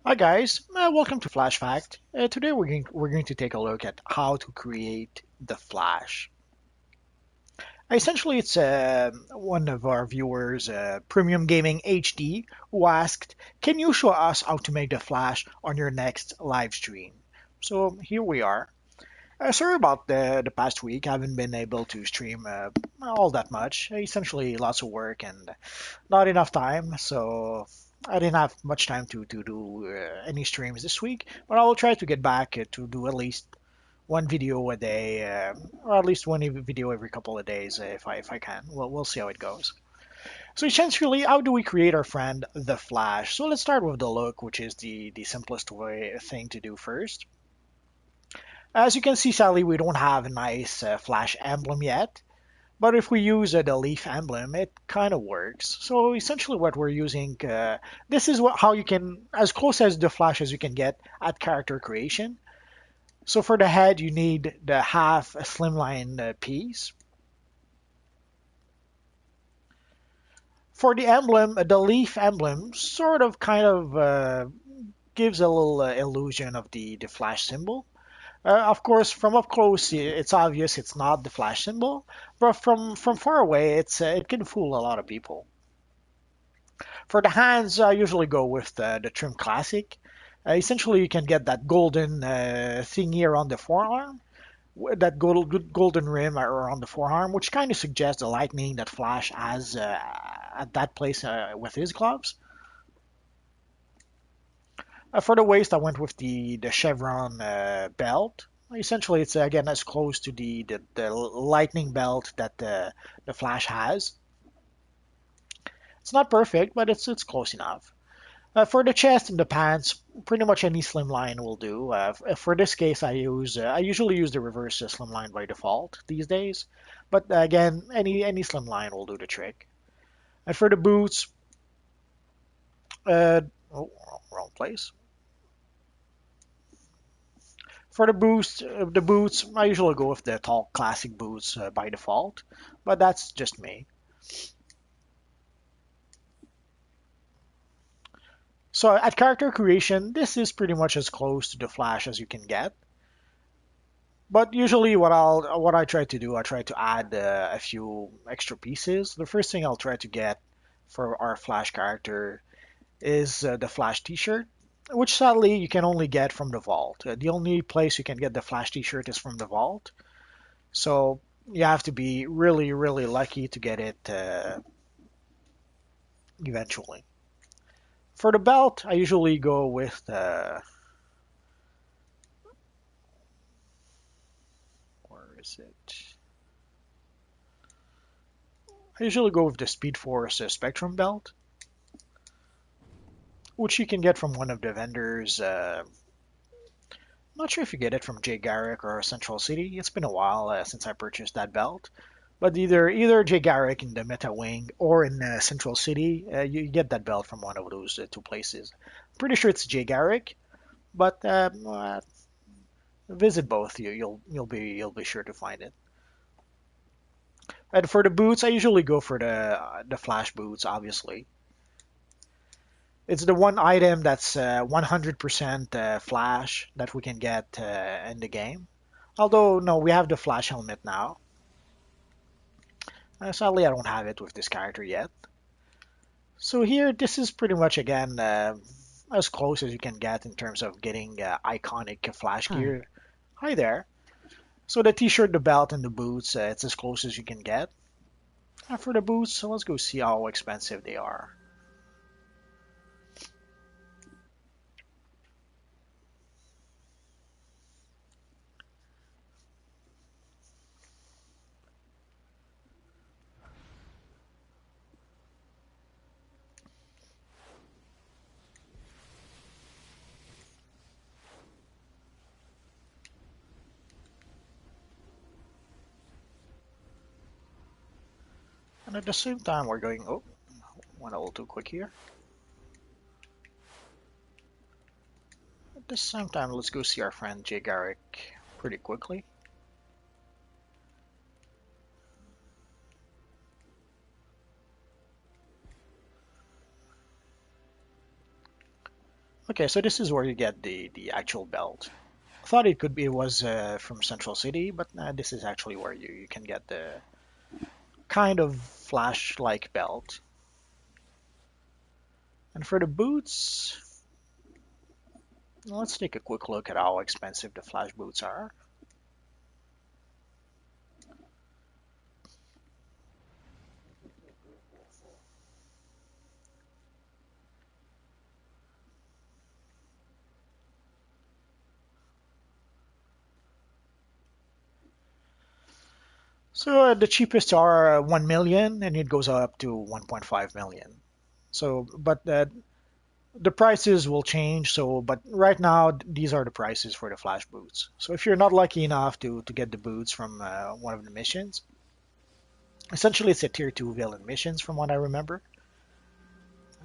Hi guys, welcome to Flash Fact. Today we're going to take a look at how to create the Flash. Essentially, it's one of our viewers, Premium Gaming HD, who asked, "Can you show us how to make the Flash on your next live stream?" So here we are. Sorry about the past week. I haven't been able to stream all that much. Essentially, lots of work and not enough time, so I didn't have much time to do any streams this week. But I will try to get back to do at least one video a day, or at least one video every couple of days if I can. We'll see how it goes. So essentially, how do we create our friend the Flash? So let's start with the look, which is the simplest way thing to do first. As you can see, sadly, we don't have a nice Flash emblem yet. But if we use the leaf emblem, it kind of works. So essentially what we're using, this is how you can, as close as the Flash as you can get at character creation. So for the head, you need the half slimline piece. For the emblem, the leaf emblem sort of kind of gives a little illusion of the Flash symbol. Of course, from up close, it's obvious it's not the Flash symbol, but from far away, it can fool a lot of people. For the hands, I usually go with the Trim Classic. Essentially, you can get that golden thingy around the forearm, that golden rim around the forearm, which kind of suggests the lightning that Flash has at that place with his gloves. For the waist, I went with the chevron belt. Essentially, it's again as close to the lightning belt that the Flash has. It's not perfect, but it's close enough. For the chest and the pants, pretty much any slimline will do. For this case, I usually use the reverse slimline by default these days, but again, any slimline will do the trick. And for the boots, uh, oh, wrong place. For the boots, I usually go with the tall classic boots by default, but that's just me. So at character creation, this is pretty much as close to the Flash as you can get. But usually, what I try to do, I try to add a few extra pieces. The first thing I'll try to get for our Flash character is the Flash T-shirt, which sadly you can only get from the vault. The only place you can get the Flash T-shirt is from the vault, so you have to be really, really lucky to get it eventually. For the belt, I usually go with where is it? I usually go with the Speed Force Spectrum belt, which you can get from one of the vendors. Not sure if you get it from Jay Garrick or Central City. It's been a while since I purchased that belt. But either Jay Garrick in the Meta Wing or in Central City, you get that belt from one of those two places. Pretty sure it's Jay Garrick, but visit both. You'll be sure to find it. And for the boots, I usually go for the Flash boots. Obviously, it's the one item that's 100% Flash that we can get in the game. Although, no, we have the Flash helmet now. Sadly, I don't have it with this character yet. So here, this is pretty much, again, as close as you can get in terms of getting iconic Flash Hi. gear. Hi there. So the t-shirt, the belt, and the boots, it's as close as you can get. For the boots, so let's go see how expensive they are. And at the same time, we're going, oh, went a little too quick here. At the same time, let's go see our friend Jay Garrick pretty quickly. Okay, so this is where you get the actual belt. I thought it was from Central City, but this is actually where you can get the kind of flash-like belt. And for the boots, let's take a quick look at how expensive the flash boots are. So the cheapest are 1 million, and it goes up to 1.5 million. So, but the prices will change. So, but right now these are the prices for the flash boots. So if you're not lucky enough to get the boots from one of the missions, essentially it's a tier two villain missions from what I remember.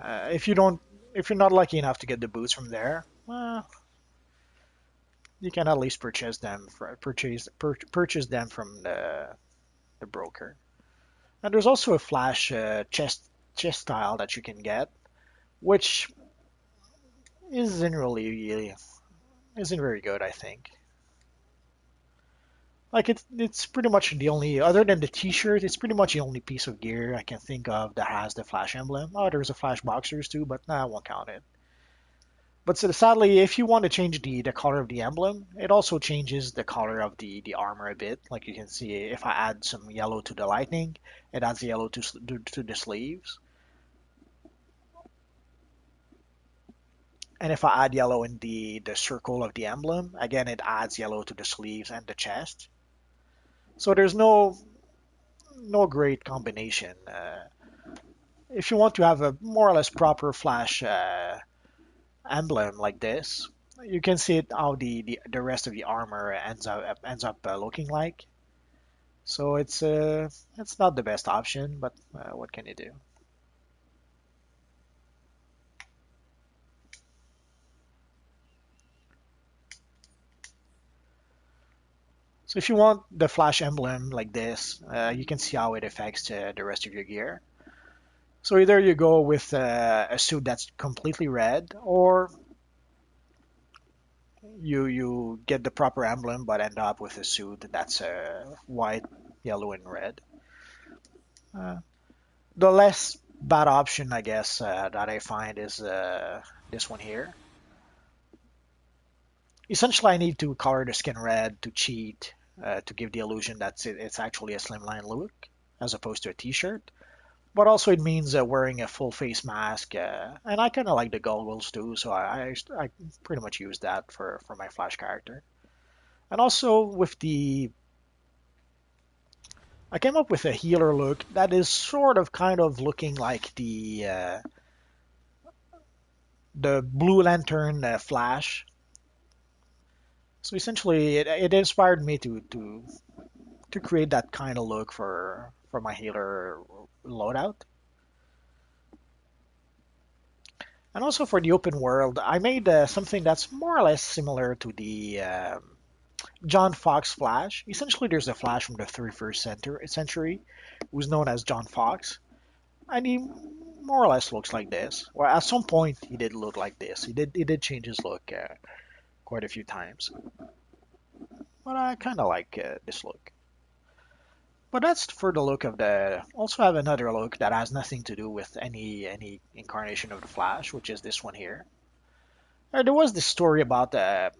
If you don't, if you're not lucky enough to get the boots from there, well, you can at least purchase them from the broker. And there's also a flash chest style that you can get, which isn't really isn't very good, I think. Like it's pretty much the only other than the T-shirt, it's pretty much the only piece of gear I can think of that has the Flash emblem. Oh, there's a Flash boxers too, but nah, I won't count it. But so sadly, if you want to change the color of the emblem, it also changes the color of the armor a bit. Like you can see, if I add some yellow to the lightning, it adds yellow to the sleeves. And if I add yellow in the circle of the emblem, again, it adds yellow to the sleeves and the chest. So there's no great combination. If you want to have a more or less proper Flash emblem like this, you can see it how the rest of the armor ends up looking like. So it's not the best option, but what can you do? So if you want the Flash emblem like this, you can see how it affects the rest of your gear. So either you go with a suit that's completely red, or you get the proper emblem but end up with a suit that's white, yellow, and red. Uh, the less bad option, I guess, that I find is this one here. Essentially, I need to color the skin red to cheat, to give the illusion that it's actually a slimline look as opposed to a t-shirt. But also it means wearing a full face mask, and I kind of like the goggles too, so I pretty much use that for my Flash character. And also with I came up with a healer look that is sort of kind of looking like the Blue Lantern Flash. So essentially, it inspired me to create that kind of look for my healer loadout. And also for the open world, I made something that's more or less similar to the John Fox Flash. Essentially, there's a Flash from the 31st century who's known as John Fox, and he more or less looks like this. Well, at some point, he did look like this. He did change his look quite a few times, but I kind of like this look. But that's for the look of the. Also have another look that has nothing to do with any incarnation of the Flash, which is this one here. There was this story about the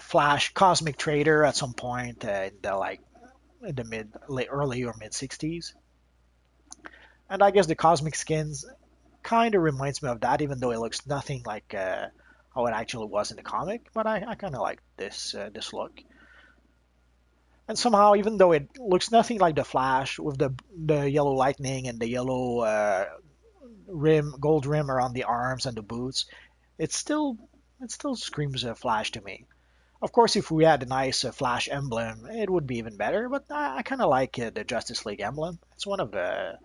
Flash Cosmic Trader at some point in the like in the early or mid 60s, and I guess the Cosmic Skins kind of reminds me of that, even though it looks nothing like how it actually was in the comic. But I kind of like this look. And somehow, even though it looks nothing like the Flash with the yellow lightning and the yellow gold rim around the arms and the boots, it still it still screams Flash to me. Of course, if we had a nice Flash emblem, it would be even better. But I kind of like the Justice League emblem. It's one of the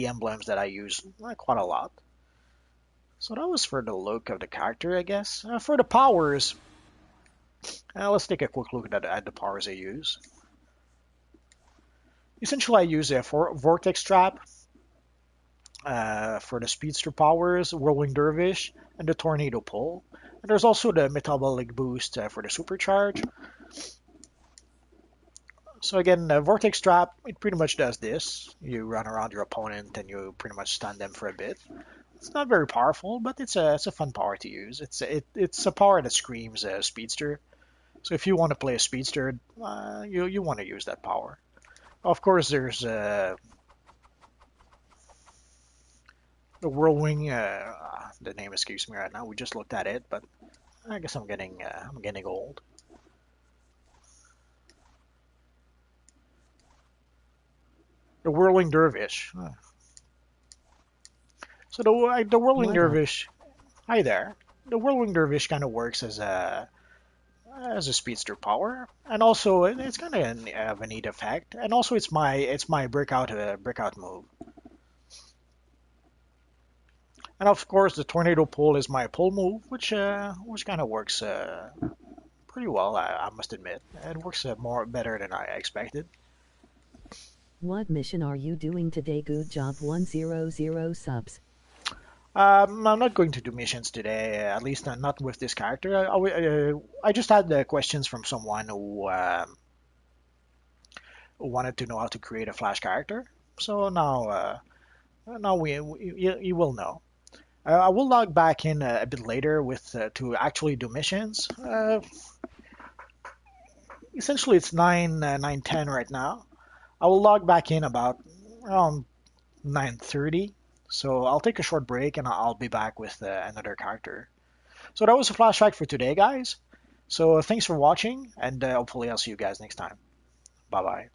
emblems that I use quite a lot. So that was for the look of the character, I guess. For the powers, let's take a quick look at the powers I use. Essentially, I use a vortex trap, For the speedster powers, Whirling Dervish, and the Tornado Pull. And there's also the Metabolic Boost for the Supercharge. So again, Vortex Trap, it pretty much does this. You run around your opponent and you pretty much stun them for a bit. It's not very powerful, but it's a fun power to use. It's a power that screams Speedster. So if you want to play a Speedster, you want to use that power. Of course, there's the Whirlwing. The name escapes me right now. We just looked at it, but I guess I'm getting old. The Whirling Dervish. So the Whirling What up? Dervish. Hi there. The Whirlwind Dervish kind of works as a speedster power, and also it's kind of a neat effect. And also it's my breakout move. And of course the Tornado Pull is my pull move, which kind of works pretty well. I must admit, it works more better than I expected. What mission are you doing today? Good job 100 subs. I'm not going to do missions today, at least not with this character. I just had questions from someone who wanted to know how to create a Flash character. So now you will know. I will log back in a bit later with to actually do missions. Essentially, it's 9:10 right now. I will log back in about around 9:30. So I'll take a short break and I'll be back with another character. So that was a flashback for today, guys. So thanks for watching, and hopefully I'll see you guys next time. Bye bye.